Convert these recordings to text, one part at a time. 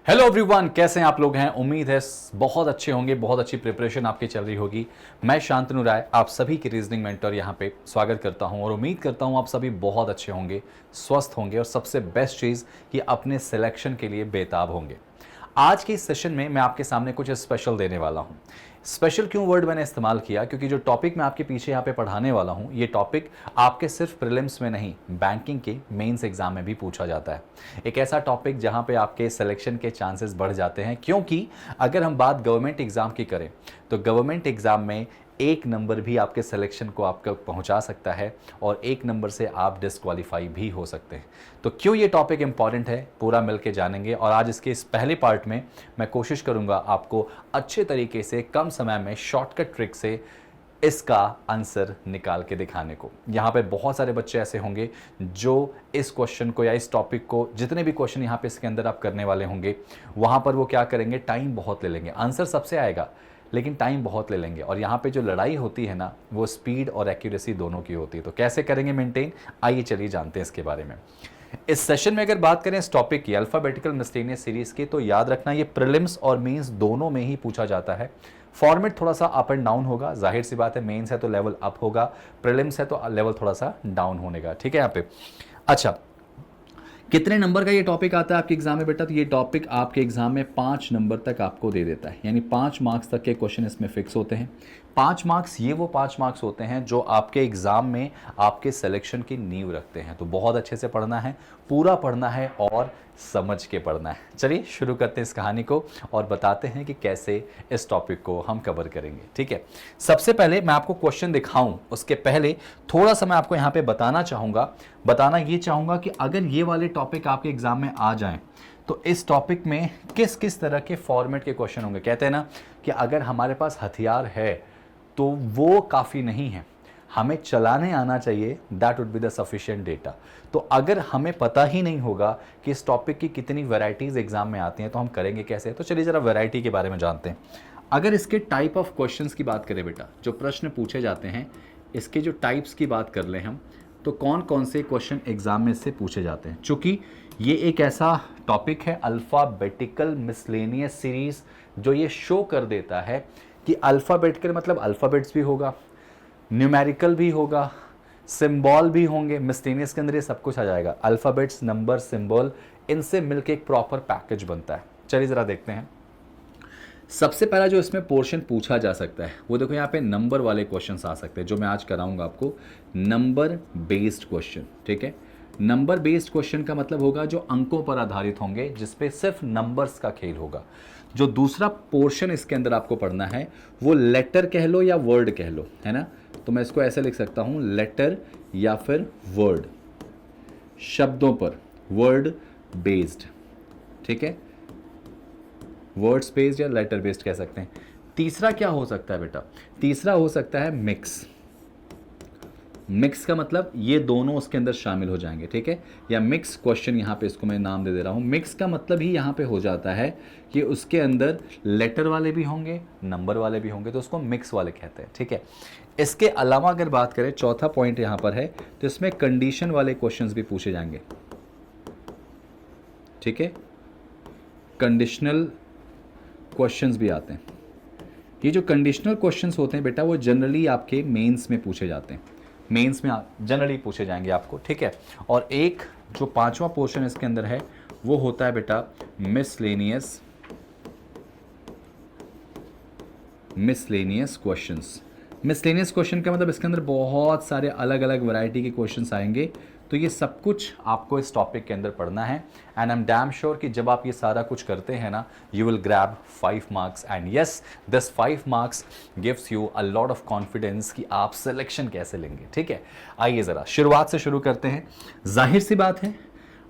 Hello everyone, कैसे हैं आप लोग? हैं उम्मीद है बहुत अच्छे होंगे, बहुत अच्छी प्रिपरेशन आपकी चल रही होगी। मैं शांतनु राय आप सभी की रीजनिंग मेंटर यहाँ पे स्वागत करता हूँ और उम्मीद करता हूँ आप सभी बहुत अच्छे होंगे, स्वस्थ होंगे और सबसे बेस्ट चीज़ कि अपने सिलेक्शन के लिए बेताब होंगे। आज के इस सेशन में मैं आपके सामने कुछ स्पेशल देने वाला हूं। स्पेशल क्यों वर्ड मैंने इस्तेमाल किया? क्योंकि जो टॉपिक मैं आपके पीछे यहाँ पे पढ़ाने वाला हूं, ये टॉपिक आपके सिर्फ प्रीलिम्स में नहीं, बैंकिंग के मेंस एग्जाम में भी पूछा जाता है। एक ऐसा टॉपिक जहां पे आपके सिलेक्शन के चांसेस बढ़ जाते हैं, क्योंकि अगर हम बात गवर्नमेंट एग्जाम की करें तो गवर्नमेंट एग्जाम में एक नंबर भी आपके सिलेक्शन को आपको पहुंचा सकता है और एक नंबर से आप डिस्क्वालीफाई भी हो सकते हैं। तो क्यों ये टॉपिक इंपॉर्टेंट है, पूरा मिलके जानेंगे। और आज इसके इस पहले पार्ट में मैं कोशिश करूंगा आपको अच्छे तरीके से कम समय में शॉर्टकट ट्रिक से इसका आंसर निकाल के दिखाने को। यहाँ पे बहुत सारे बच्चे ऐसे होंगे जो इस क्वेश्चन को या इस टॉपिक को, जितने भी क्वेश्चन यहाँ पे इसके अंदर आप करने वाले होंगे, वहाँ पर वो क्या करेंगे, टाइम बहुत ले लेंगे। आंसर सबसे आएगा लेकिन टाइम बहुत ले लेंगे। और यहाँ पे जो लड़ाई होती है ना, वो स्पीड और एक्यूरेसी दोनों की होती है। तो कैसे करेंगे मेंटेन, आइए चलिए जानते हैं इसके बारे में। इस सेशन में अगर बात करें इस टॉपिक की, अल्फाबेटिकल मिसलेनियस सीरीज की, तो याद रखना ये प्रीलिम्स और मेंस दोनों में ही पूछा जाता है। फॉर्मेट थोड़ा सा अप एंड डाउन होगा, जाहिर सी बात है। मेंस है तो लेवल अप होगा, प्रीलिम्स है तो लेवल थोड़ा सा डाउन होने का, ठीक है यहाँ पे। अच्छा, कितने नंबर का ये टॉपिक आता है आपके एग्जाम में बेटा? तो ये टॉपिक आपके एग्जाम में 5 नंबर तक आपको दे देता है, यानी 5 मार्क्स तक के क्वेश्चन इसमें फिक्स होते हैं। 5 मार्क्स, ये वो 5 मार्क्स होते हैं जो आपके एग्जाम में आपके सिलेक्शन की नींव रखते हैं। तो बहुत अच्छे से पढ़ना है, पूरा पढ़ना है और समझ के पढ़ना है। चलिए शुरू करते हैं इस कहानी को और बताते हैं कि कैसे इस टॉपिक को हम कवर करेंगे, ठीक है। सबसे पहले मैं आपको क्वेश्चन दिखाऊं उसके पहले थोड़ा सा मैं आपको यहाँ पे बताना ये चाहूंगा कि अगर ये वाले टॉपिक आपके एग्जाम में आ जाएं तो इस टॉपिक में किस किस तरह के फॉर्मेट के क्वेश्चन होंगे। कहते हैं ना कि अगर हमारे पास हथियार है तो वो काफ़ी नहीं है, हमें चलाने आना चाहिए, that would be the sufficient data. तो अगर हमें पता ही नहीं होगा कि इस टॉपिक की कितनी वैरायटीज़ एग्जाम में आती हैं तो हम करेंगे कैसे? तो चलिए ज़रा वैरायटी के बारे में जानते हैं। अगर इसके टाइप ऑफ क्वेश्चंस की बात करें बेटा, जो प्रश्न पूछे जाते हैं, इसके जो टाइप्स की बात कर लें हम, तो कौन कौन से क्वेश्चन एग्जाम में से पूछे जाते हैं। चूंकि ये एक ऐसा टॉपिक है अल्फ़ाबेटिकल मिसलेनियस सीरीज, जो ये शो कर देता है कि अल्फ़ाबेटिकल मतलब अल्फ़ाबेट्स भी होगा, न्यूमेरिकल भी होगा, सिंबल भी होंगे। मिसलेनियस के अंदर ये सब कुछ आ जाएगा, अल्फ़ाबेट्स, नंबर, सिंबल, इनसे मिलके एक प्रॉपर पैकेज बनता है। चलिए ज़रा देखते हैं। सबसे पहला जो इसमें पोर्शन पूछा जा सकता है वो देखो, यहाँ पे नंबर वाले क्वेश्चंस आ सकते हैं, जो मैं आज कराऊंगा आपको, नंबर बेस्ड क्वेश्चन, ठीक है। नंबर बेस्ड क्वेश्चन का मतलब होगा जो अंकों पर आधारित होंगे, जिसपे सिर्फ नंबर्स का खेल होगा। जो दूसरा पोर्शन इसके अंदर आपको पढ़ना है वो लेटर कह लो या वर्ड कह लो, है ना। तो मैं इसको ऐसे लिख सकता हूं, लेटर या फिर वर्ड, शब्दों पर, वर्ड बेस्ड, ठीक है। वर्ड्स बेस्ड या लेटर बेस्ड कह सकते हैं। तीसरा क्या हो सकता है बेटा? तीसरा हो सकता है मिक्स। मिक्स का मतलब ये दोनों उसके अंदर शामिल हो जाएंगे, ठीक है। या मिक्स क्वेश्चन, यहाँ पे इसको मैं नाम दे रहा हूँ। मिक्स का मतलब ही यहाँ पे हो जाता है कि उसके अंदर लेटर वाले भी होंगे, नंबर वाले भी होंगे, तो उसको मिक्स वाले कहते हैं, ठीक है। इसके अलावा अगर बात करें, चौथा पॉइंट यहाँ पर है, तो इसमें कंडीशन वाले क्वेश्चंस भी पूछे जाएंगे, ठीक है। कंडीशनल क्वेश्चंस भी आते हैं। ये जो कंडीशनल क्वेश्चंस होते हैं बेटा, वो जनरली आपके मेंस में पूछे जाते हैं, मेंस में जनरली पूछे जाएंगे आपको, ठीक है। और एक जो पांचवा पोर्शन इसके अंदर है वो होता है बेटा मिसलेनियस क्वेश्चंस। मिसलेनियस क्वेश्चन का मतलब इसके अंदर बहुत सारे अलग अलग वैरायटी के क्वेश्चंस आएंगे। तो ये सब कुछ आपको इस टॉपिक के अंदर पढ़ना है। And I am damn sure कि जब आप ये सारा कुछ करते हैं ना, you will grab 5 marks. And yes, this 5 marks gives you a lot of confidence कि आप सिलेक्शन कैसे लेंगे, ठीक है। आइए ज़रा शुरुआत से शुरू करते हैं। जाहिर सी बात है,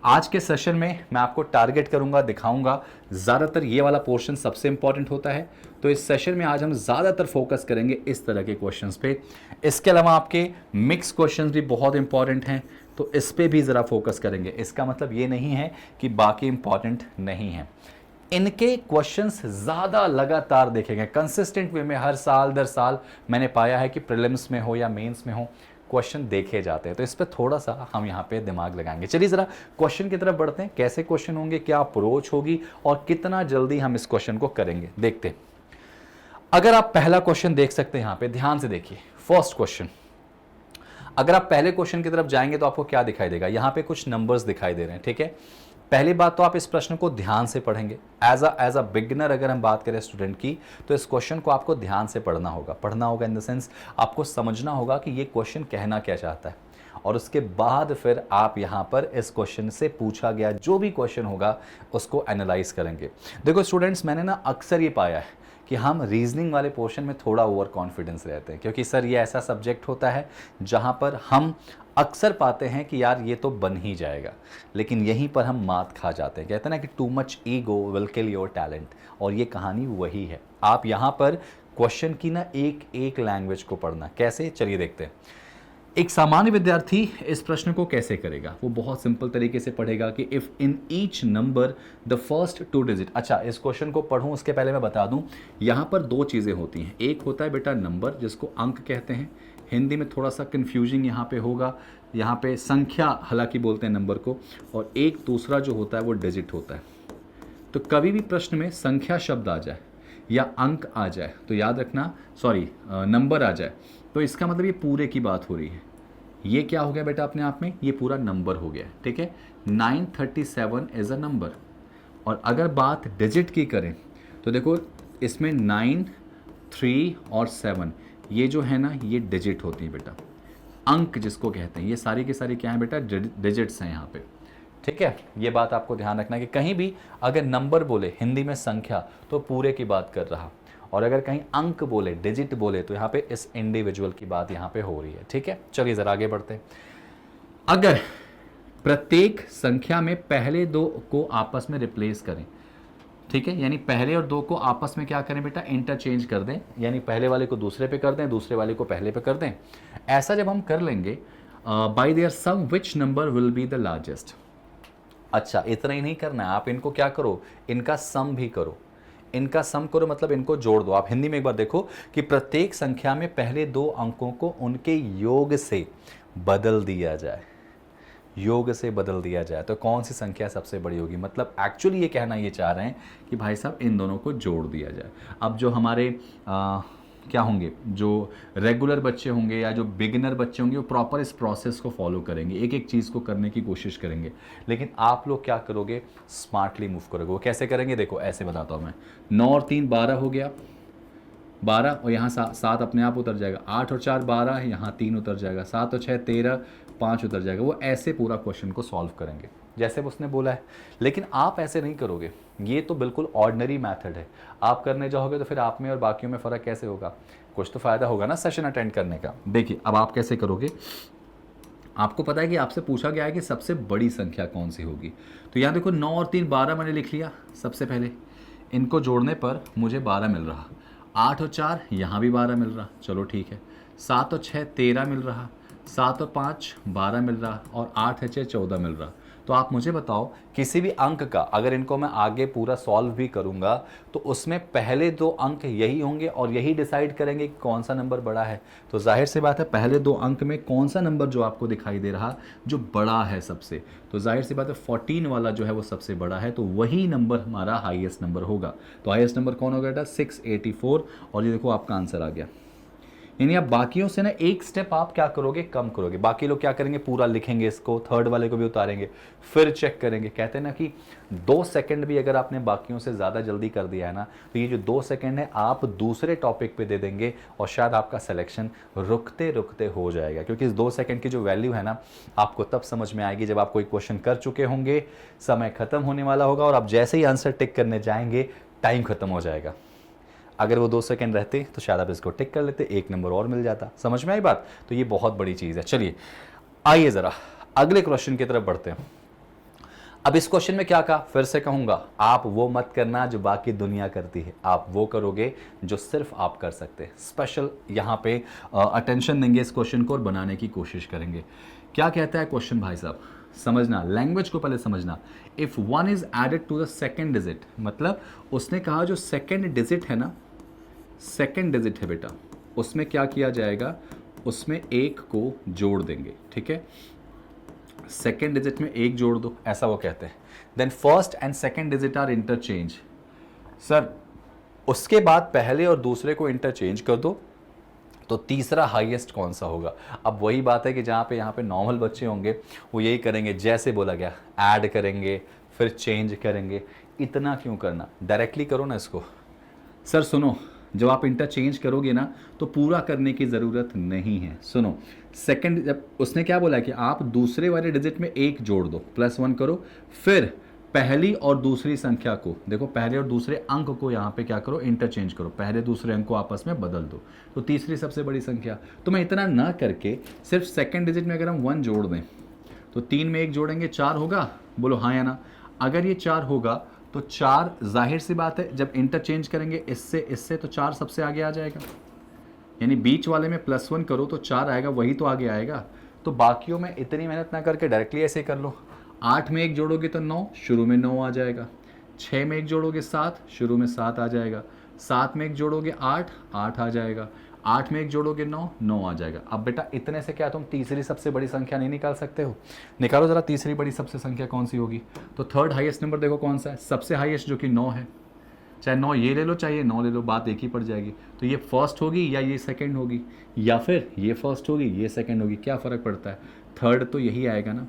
आज के सेशन में मैं आपको टारगेट करूंगा, दिखाऊंगा। ज़्यादातर ये वाला पोर्शन सबसे इंपॉर्टेंट होता है, तो इस सेशन में आज हम ज़्यादातर फोकस करेंगे इस तरह के क्वेश्चंस पे। इसके अलावा आपके मिक्स क्वेश्चंस भी बहुत इंपॉर्टेंट हैं, तो इस पे भी ज़रा फोकस करेंगे। इसका मतलब ये नहीं है कि बाकी इंपॉर्टेंट नहीं है। इनके क्वेश्चंस ज़्यादा लगातार देखेंगे कंसिस्टेंट वे में, हर साल दर साल मैंने पाया है कि प्रीलिम्स में हो या मेंस में हो, क्वेश्चन देखे जाते हैं, तो इस पर थोड़ा सा हम यहाँ पे दिमाग लगाएंगे। चलिए ज़रा क्वेश्चन की तरफ बढ़ते हैं, कैसे क्वेश्चन होंगे, क्या अप्रोच होगी और कितना जल्दी हम इस क्वेश्चन को करेंगे, देखते हैं। अगर आप पहला क्वेश्चन देख सकते हैं यहाँ पे, ध्यान से देखिए, फर्स्ट क्वेश्चन। अगर आप पहले क्वेश्चन की तरफ जाएंगे तो आपको क्या दिखाई देगा, यहाँ पे कुछ नंबर्स दिखाई दे रहे हैं, ठीक है। पहली बात तो आप इस प्रश्न को ध्यान से पढ़ेंगे। एज अ बिगिनर अगर हम बात करें स्टूडेंट की, तो इस क्वेश्चन को आपको ध्यान से पढ़ना होगा इन द सेंस आपको समझना होगा कि ये क्वेश्चन कहना क्या चाहता है, और उसके बाद फिर आप यहाँ पर इस क्वेश्चन से पूछा गया जो भी क्वेश्चन होगा उसको एनालाइज करेंगे। देखो स्टूडेंट्स, मैंने ना अक्सर ये पाया है कि हम रीजनिंग वाले पोर्शन में थोड़ा ओवर कॉन्फिडेंस रहते हैं, क्योंकि सर ये ऐसा सब्जेक्ट होता है जहाँ पर हम अक्सर पाते हैं कि यार ये तो बन ही जाएगा, लेकिन यहीं पर हम मात खा जाते हैं। कहते हैं ना कि too much ego will kill your talent, और ये कहानी वही है। आप यहाँ पर क्वेश्चन की ना एक एक लैंग्वेज को पढ़ना, कैसे, चलिए देखते हैं। एक सामान्य विद्यार्थी इस प्रश्न को कैसे करेगा, वो बहुत सिंपल तरीके से पढ़ेगा कि if in each number the first 2 digit. अच्छा, इस क्वेश्चन को पढ़ूं उसके पहले मैं बता दूं, यहाँ पर 2 चीज़ें होती हैं। एक होता है बेटा नंबर, जिसको अंक कहते हैं, हिंदी में थोड़ा सा कन्फ्यूजिंग यहाँ पे होगा, यहाँ पे संख्या हालांकि बोलते हैं नंबर को, और एक दूसरा जो होता है वो डिजिट होता है। तो कभी भी प्रश्न में संख्या शब्द आ जाए या अंक आ जाए तो याद रखना, सॉरी नंबर आ जाए, तो इसका मतलब ये पूरे की बात हो रही है। ये क्या हो गया बेटा अपने आप में, ये पूरा नंबर हो गया, ठीक है। 937 इज अ नंबर। और अगर बात डिजिट की करें तो देखो इसमें 9, 3 और 7 ये जो है ना ये डिजिट होती हैं बेटा, अंक जिसको कहते हैं। ये सारी की सारी क्या है बेटा, डिजिट्स हैं यहाँ पे, ठीक है। ये बात आपको ध्यान रखना कि कहीं भी अगर नंबर बोले हिंदी में संख्या तो पूरे की बात कर रहा, और अगर कहीं अंक बोले, डिजिट बोले, तो यहाँ पे इस इंडिविजुअल की बात यहाँ पे हो रही है, ठीक है। चलिए जरा आगे बढ़ते हैं। अगर प्रत्येक संख्या में पहले 2 को आपस में रिप्लेस करें, ठीक है, यानी पहले और 2 को आपस में क्या करें बेटा, इंटरचेंज कर दें, यानी पहले वाले को दूसरे पे कर दें, दूसरे वाले को पहले पे कर दें। ऐसा जब हम कर लेंगे, by their sum which number will be the largest. अच्छा, इतना ही नहीं करना है, आप इनको क्या करो, इनका सम भी करो। इनका सम करो मतलब इनको जोड़ दो। आप हिंदी में एक बार देखो कि प्रत्येक संख्या में पहले 2 अंकों को उनके योग से बदल दिया जाए, योग से बदल दिया जाए तो कौन सी संख्या सबसे बड़ी होगी। मतलब एक्चुअली ये कहना ये चाह रहे हैं कि भाई साहब इन दोनों को जोड़ दिया जाए। अब जो हमारे क्या होंगे, जो रेगुलर बच्चे होंगे या जो बिगिनर बच्चे होंगे, वो प्रॉपर इस प्रोसेस को फॉलो करेंगे, एक एक चीज़ को करने की कोशिश करेंगे। लेकिन आप लोग क्या करोगे, स्मार्टली मूव करोगे। वो कैसे करेंगे, देखो ऐसे बताता हूँ मैं। 9 और 3 12 हो गया, 12 और यहाँ 7 अपने आप उतर जाएगा, 8 और 4 12, यहाँ 3 उतर जाएगा, 7 और 6 13, 5 उतर जाएगा। वो ऐसे पूरा क्वेश्चन को सॉल्व करेंगे जैसे उसने बोला है। लेकिन आप ऐसे नहीं करोगे, ये तो बिल्कुल ऑर्डिनरी मेथड है। आप करने जाओगे तो फिर आप में और बाकियों में फ़र्क कैसे होगा, कुछ तो फ़ायदा होगा ना सेशन अटेंड करने का। देखिए अब आप कैसे करोगे, आपको पता है कि आपसे पूछा गया है कि सबसे बड़ी संख्या कौन सी होगी। तो यहाँ देखो 9 और 3 12 मैंने लिख लिया सबसे पहले, इनको जोड़ने पर मुझे 12 मिल रहा, 8 और 4 यहाँ भी 12 मिल रहा, चलो ठीक है, 7 और 6 13 मिल रहा, 7 और 5 12 मिल रहा, और 8 है 6 14 मिल रहा। तो आप मुझे बताओ किसी भी अंक का अगर इनको मैं आगे पूरा सॉल्व भी करूंगा तो उसमें पहले 2 अंक यही होंगे और यही डिसाइड करेंगे कि कौन सा नंबर बड़ा है। तो जाहिर सी बात है पहले 2 अंक में कौन सा नंबर जो आपको दिखाई दे रहा जो बड़ा है सबसे, तो जाहिर सी बात है 14 वाला जो है वो सबसे बड़ा है, तो वही नंबर हमारा हाईएस्ट नंबर होगा। तो हाईएस्ट नंबर कौन होगा बेटा, 684, और ये देखो आपका आंसर आ गया। यानी आप बाकियों से ना एक स्टेप आप क्या करोगे, कम करोगे। बाकी लोग क्या करेंगे, पूरा लिखेंगे इसको, थर्ड वाले को भी उतारेंगे, फिर चेक करेंगे। कहते हैं ना कि 2 सेकंड भी अगर आपने बाकियों से ज़्यादा जल्दी कर दिया है ना, तो ये जो 2 सेकंड है आप दूसरे टॉपिक पे दे देंगे और शायद आपका सिलेक्शन रुकते रुकते हो जाएगा। क्योंकि इस 2 सेकंड की जो वैल्यू है ना आपको तब समझ में आएगी जब आप कोई क्वेश्चन कर चुके होंगे, समय खत्म होने वाला होगा और आप जैसे ही आंसर टिक करने जाएंगे टाइम खत्म हो जाएगा। अगर वो 2 सेकंड रहते तो शायद आप इसको टिक कर लेते, 1 नंबर और मिल जाता। समझ में आई बात, तो ये बहुत बड़ी चीज़ है। चलिए आइए ज़रा अगले क्वेश्चन की तरफ बढ़ते हैं। अब इस क्वेश्चन में क्या कहा, फिर से कहूँगा, आप वो मत करना जो बाकी दुनिया करती है, आप वो करोगे जो सिर्फ आप कर सकते हैं। स्पेशल यहाँ पे अटेंशन देंगे इस क्वेश्चन को और बनाने की कोशिश करेंगे। क्या कहता है क्वेश्चन भाई साहब, समझना, लैंग्वेज को पहले समझना। If 1 is added to the second digit, मतलब उसने कहा जो सेकेंड डिजिट है ना, सेकेंड डिजिट है बेटा, उसमें क्या किया जाएगा, उसमें एक को जोड़ देंगे, ठीक है, सेकेंड डिजिट में एक जोड़ दो, ऐसा वो कहते हैं। Then first and second digit are interchange. Sir उसके बाद पहले और दूसरे को इंटरचेंज कर दो, तो तीसरा हाईएस्ट कौन सा होगा। अब वही बात है कि जहाँ पे यहाँ पे नॉर्मल बच्चे होंगे वो यही करेंगे, जैसे बोला गया ऐड करेंगे फिर चेंज करेंगे। इतना क्यों करना, डायरेक्टली करो ना इसको। सर सुनो, जब आप इंटरचेंज करोगे ना तो पूरा करने की ज़रूरत नहीं है। सुनो, सेकंड जब उसने क्या बोला कि आप दूसरे वाले डिजिट में एक जोड़ दो, +1 करो, फिर पहली और दूसरी संख्या को, देखो पहले और दूसरे अंक को यहाँ पे क्या करो, इंटरचेंज करो, पहले दूसरे अंक को आपस में बदल दो, तो तीसरी सबसे बड़ी संख्या। तो मैं इतना ना करके सिर्फ सेकंड डिजिट में अगर हम 1 जोड़ दें तो 3 में 1 जोड़ेंगे 4 होगा, बोलो हाँ या ना। अगर ये 4 होगा तो 4 जाहिर सी बात है जब इंटरचेंज करेंगे इससे इससे तो 4 सबसे आगे आ जाएगा, यानी बीच वाले में +1 करो तो 4 आएगा, वही तो आगे आएगा। तो बाकियों में इतनी मेहनत ना करके डायरेक्टली ऐसे कर लो। 8 में 1 जोड़ोगे तो 9, शुरू में 9 आ जाएगा। 6 में 1 जोड़ोगे 7, शुरू में 7 आ जाएगा। 7 में 1 जोड़ोगे 8, 8 आ जाएगा। 8 में 1 जोड़ोगे 9, 9 आ जाएगा। अब बेटा इतने से क्या तुम तीसरी सबसे बड़ी संख्या नहीं निकाल सकते हो? निकालो ज़रा तीसरी बड़ी सबसे संख्या कौन सी होगी। तो थर्ड हाईएस्ट नंबर देखो कौन सा है, सबसे हाईएस्ट, जो कि 9 है। चाहे 9 ये ले लो चाहे ये 9 ले लो, बात एक ही पड़ जाएगी। तो ये फर्स्ट होगी या ये सेकंड होगी, या फिर ये फर्स्ट होगी ये सेकंड होगी, क्या फ़र्क पड़ता है, थर्ड तो यही आएगा ना,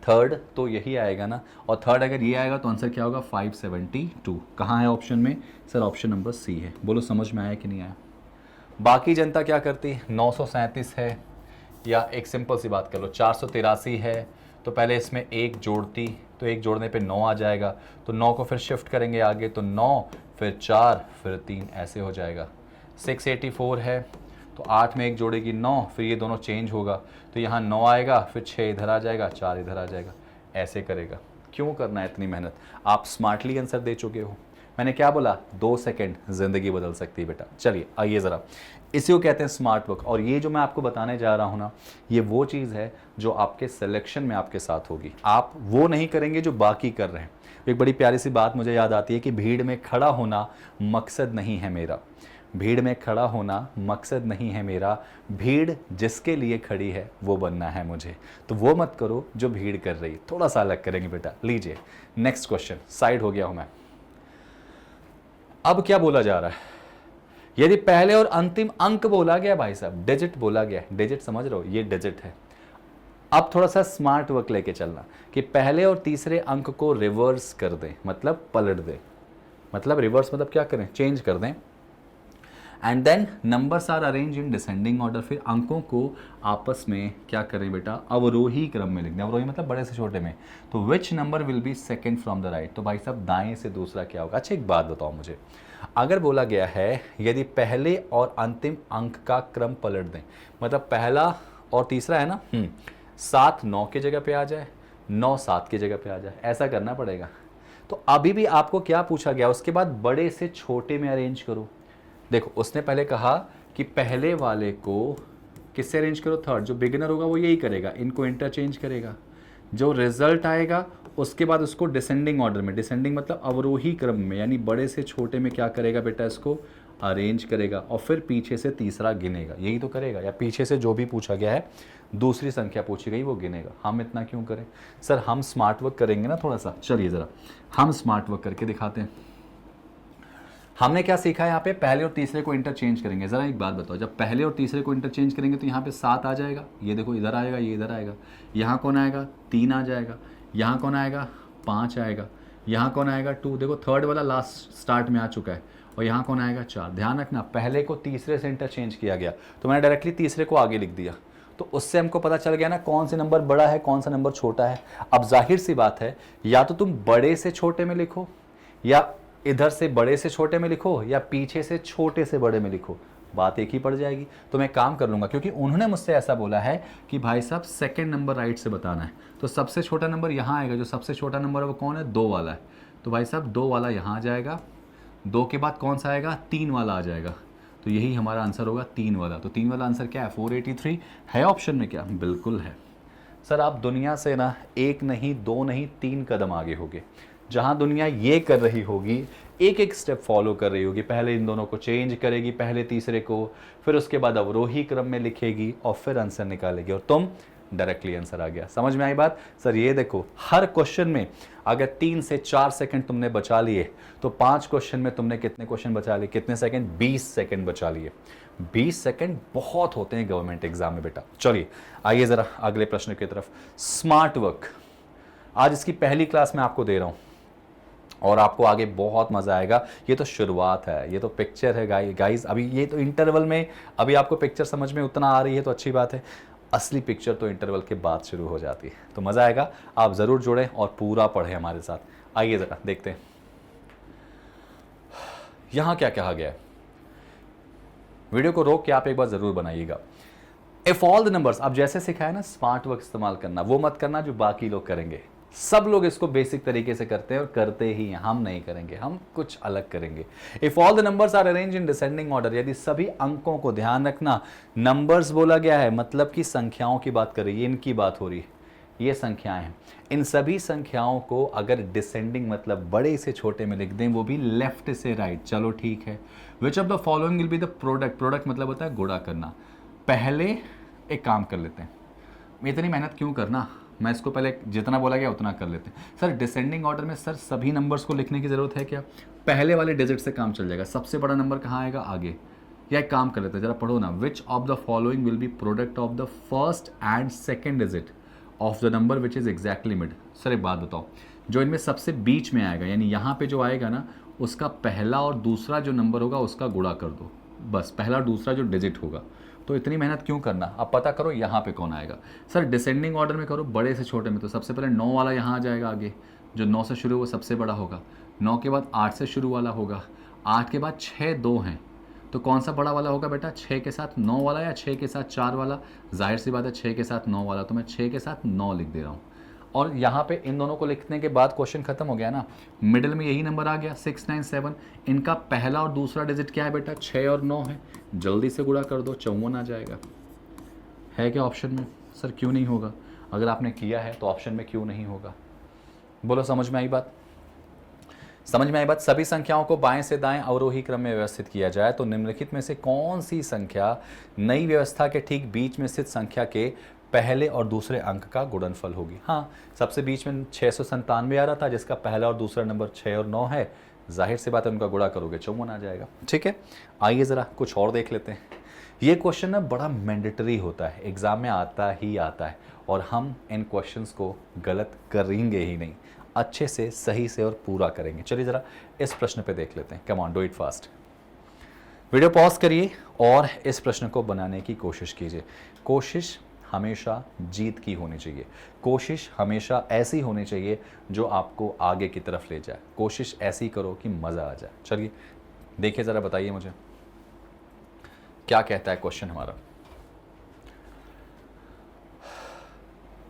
थर्ड तो यही आएगा ना। और थर्ड अगर ये आएगा तो आंसर क्या होगा, 572। कहाँ है ऑप्शन में, सर ऑप्शन नंबर सी है। बोलो समझ में आया कि नहीं आया। बाकी जनता क्या करती है, 937 है, या एक सिंपल सी बात कर लो 483 है, तो पहले इसमें एक जोड़ती, तो एक जोड़ने पे 9 आ जाएगा, तो 9 को फिर शिफ्ट करेंगे आगे, तो 9 फिर 4 फिर 3 ऐसे हो जाएगा। 684 है, तो 8 में 1 जोड़ेगी 9, फिर ये दोनों चेंज होगा, तो यहाँ 9 आएगा, फिर 6 इधर आ जाएगा, 4 इधर आ जाएगा, ऐसे करेगा। क्यों करना है इतनी मेहनत, आप स्मार्टली आंसर दे चुके हो। मैंने क्या बोला, 2 सेकंड ज़िंदगी बदल सकती है बेटा। चलिए आइए ज़रा, इसी को कहते हैं स्मार्ट वर्क। और ये जो मैं आपको बताने जा रहा हूँ ना, ये वो चीज़ है जो आपके सिलेक्शन में आपके साथ होगी। आप वो नहीं करेंगे जो बाकी कर रहे हैं। एक बड़ी प्यारी सी बात मुझे याद आती है कि भीड़ में खड़ा होना मकसद नहीं है मेरा, भीड़ में खड़ा होना मकसद नहीं है मेरा, भीड़ जिसके लिए खड़ी है वो बनना है मुझे। तो वो मत करो जो भीड़ कर रही, थोड़ा सा अलग करेंगे बेटा। लीजिए नेक्स्ट क्वेश्चन, साइड हो गया हूं मैं। अब क्या बोला जा रहा है, यदि पहले और अंतिम अंक बोला गया, भाई साहब डिजिट बोला गया, डिजिट समझ रहे हो, ये डिजिट है। अब थोड़ा सा स्मार्ट वर्क लेके चलना कि पहले और तीसरे अंक को रिवर्स कर दें, मतलब पलट दें, मतलब रिवर्स मतलब क्या करें, चेंज कर दें। And then numbers are arrange in descending order, फिर अंकों को आपस में क्या करें बेटा, अवरोही क्रम में लिख दें। अवरोही मतलब बड़े से छोटे में। तो विच number will B second from the right, तो भाई साहब दाएं से दूसरा क्या होगा। अच्छा एक बात बताओ मुझे, अगर बोला गया है यदि पहले और अंतिम अंक का क्रम पलट दें, मतलब पहला और तीसरा है ना, 7 9 की जगह पे आ जाए, 9 7 की जगह पे आ जाए, ऐसा करना पड़ेगा। तो अभी भी आपको क्या पूछा गया, उसके बाद बड़े से छोटे में अरेंज करो। देखो उसने पहले कहा कि पहले वाले को किससे अरेंज करो, थर्ड। जो बिगिनर होगा वो यही करेगा, इनको इंटरचेंज करेगा। जो रिजल्ट आएगा उसके बाद उसको डिसेंडिंग ऑर्डर में, डिसेंडिंग मतलब अवरोही क्रम में, यानी बड़े से छोटे में क्या करेगा बेटा, इसको अरेंज करेगा और फिर पीछे से तीसरा गिनेगा, यही तो करेगा। या पीछे से जो भी पूछा गया है, दूसरी संख्या पूछी गई वो गिनेगा। हम इतना क्यों करें सर, हम स्मार्ट वर्क करेंगे ना थोड़ा सा। चलिए ज़रा हम स्मार्ट वर्क करके दिखाते हैं। हमने क्या सीखा है यहाँ पे, पहले और तीसरे को इंटरचेंज करेंगे। ज़रा एक बात बताओ, जब पहले और तीसरे को इंटरचेंज करेंगे तो यहाँ पे 7 आ जाएगा, ये देखो इधर आएगा, ये इधर आएगा। यहाँ कौन आएगा, 3 आ जाएगा। यहाँ कौन आएगा, 5 आएगा। यहाँ कौन आएगा, 2। देखो थर्ड वाला लास्ट स्टार्ट में आ चुका है। और यहाँ कौन आएगा, 4। ध्यान रखना पहले को तीसरे से इंटरचेंज किया गया, तो मैंने डायरेक्टली तीसरे को आगे लिख दिया। तो उससे हमको पता चल गया ना कौन सा नंबर बड़ा है कौन सा नंबर छोटा है। अब जाहिर सी बात है, या तो तुम बड़े से छोटे में लिखो, या इधर से बड़े से छोटे में लिखो, या पीछे से छोटे से बड़े में लिखो, बात एक ही पड़ जाएगी। तो मैं काम कर लूँगा, क्योंकि उन्होंने मुझसे ऐसा बोला है कि भाई साहब सेकंड नंबर राइट से बताना है। तो सबसे छोटा नंबर यहाँ आएगा, जो सबसे छोटा नंबर है वो कौन है, 2 वाला है। तो भाई साहब 2 वाला यहाँ आ जाएगा, 2 के बाद कौन सा आएगा, 3 वाला आ जाएगा। तो यही हमारा आंसर होगा 3 वाला। तो 3 वाला आंसर क्या है, 483 है ऑप्शन में क्या, बिल्कुल है। सर आप दुनिया से ना 1 नहीं 2 नहीं 3 कदम आगे होगे। जहां दुनिया ये कर रही होगी, एक एक स्टेप फॉलो कर रही होगी, पहले इन दोनों को चेंज करेगी, पहले तीसरे को, फिर उसके बाद अवरोही क्रम में लिखेगी और फिर आंसर निकालेगी, और तुम डायरेक्टली आंसर आ गया। समझ में आई बात? सर ये देखो, हर क्वेश्चन में अगर 3 से 4 सेकंड तुमने बचा लिए तो 5 क्वेश्चन में तुमने कितने क्वेश्चन बचा लिए, कितने सेकंड? 20 सेकंड बचा लिए। 20 सेकंड बहुत होते हैं गवर्नमेंट एग्जाम में बेटा। चलिए आइए जरा अगले प्रश्न की तरफ। स्मार्ट वर्क, आज इसकी पहली क्लास में आपको दे रहा हूं और आपको आगे बहुत मजा आएगा। ये तो शुरुआत है, ये तो पिक्चर है गाइस। अभी ये तो इंटरवल में, अभी आपको पिक्चर समझ में उतना आ रही है तो अच्छी बात है, असली पिक्चर तो इंटरवल के बाद शुरू हो जाती है। तो मजा आएगा, आप जरूर जुड़ें और पूरा पढ़ें हमारे साथ। आइए जरा देखते हैं यहां क्या कहा गया है। वीडियो को रोक के आप एक बार जरूर बनाइएगा। इफ ऑल द नंबर्स, आप जैसे सिखाया ना स्मार्ट वर्क इस्तेमाल करना, वो मत करना जो बाकी लोग करेंगे। सब लोग इसको बेसिक तरीके से करते हैं और करते ही हैं, हम नहीं करेंगे, हम कुछ अलग करेंगे। If all the numbers are arrange in descending order, यदि सभी अंकों को, ध्यान रखना नंबर्स बोला गया है मतलब कि संख्याओं की बात कर रही है, इनकी बात हो रही है, ये संख्याएं हैं। इन सभी संख्याओं को अगर डिसेंडिंग मतलब बड़े से छोटे में लिख दें, वो भी लेफ्ट से राइट, चलो ठीक है। Which of the following will be the product, product मतलब होता है गुणा करना। पहले एक काम कर लेते हैं, इतनी मेहनत क्यों करना, मैं इसको पहले जितना बोला गया उतना कर लेते हैं। सर डिसेंडिंग ऑर्डर में सर सभी नंबर्स को लिखने की जरूरत है क्या? पहले वाले डिजिट से काम चल जाएगा, सबसे बड़ा नंबर कहाँ आएगा? आगे। या एक काम कर लेते हैं, जरा पढ़ो ना। Which of the following will be product of the first and second digit of the number which is exactly mid. Sir एक बात बताओ, जो इनमें सबसे बीच में आएगा, यानी यहाँ पे जो आएगा ना, उसका पहला और दूसरा जो नंबर होगा उसका गुणा कर दो, बस पहला और दूसरा जो डिजिट होगा। तो इतनी मेहनत क्यों करना, अब पता करो यहाँ पे कौन आएगा। सर डिसेंडिंग ऑर्डर में करो, बड़े से छोटे में, तो सबसे पहले 9 वाला यहाँ आ जाएगा आगे, जो 9 से शुरू वो सबसे बड़ा होगा। 9 के बाद 8 से शुरू वाला होगा, 8 के बाद 6 2 हैं, तो कौन सा बड़ा वाला होगा बेटा? 6 के साथ 9 वाला या 6 के साथ 4 वाला? जाहिर सी बात है 6 के साथ 9 वाला, तो मैं 6 के साथ 9 लिख दे रहा हूँ। और यहाँ पे इन दोनों को लिखने के बाद क्वेश्चन खत्म हो गया ना। मिडिल में यही नंबर आ गया 6 9 7। इनका पहला और दूसरा डिजिट क्या है बेटा? 6 और 9 है, जल्दी से गुणा कर दो, 54 आ जाएगा। है क्या ऑप्शन में? सर क्यों नहीं होगा? अगर आपने किया है तो ऑप्शन में क्यों नहीं होगा? बोलो, समझ में आई बात? समझ में आई बात? सभी संख्याओं को बाएं से दाएं अवरोही क्रम में व्यवस्थित किया जाए तो निम्नलिखित में से कौन सी संख्या नई व्यवस्था के ठीक बीच में स्थित संख्या के पहले और दूसरे अंक का गुणनफल होगी? हाँ, सबसे बीच में 697 आ रहा था, जिसका पहला और दूसरा नंबर 6 और 9 है, जाहिर सी बात है उनका गुणा करोगे 54 आ जाएगा। ठीक है, आइए ज़रा कुछ और देख लेते हैं। ये क्वेश्चन ना बड़ा मैंडेटरी होता है, एग्जाम में आता ही आता है, और हम इन क्वेश्चंस को गलत करेंगे ही नहीं, अच्छे से सही से और पूरा करेंगे। चलिए ज़रा इस प्रश्न पे देख लेते हैं। Come on, do it fast. Video pause करिए और इस प्रश्न को बनाने की कोशिश कीजिए। कोशिश हमेशा जीत की होनी चाहिए, कोशिश हमेशा ऐसी होनी चाहिए जो आपको आगे की तरफ ले जाए। कोशिश ऐसी करो कि मज़ा आ जाए। चलिए देखिए ज़रा, बताइए मुझे क्या कहता है क्वेश्चन हमारा।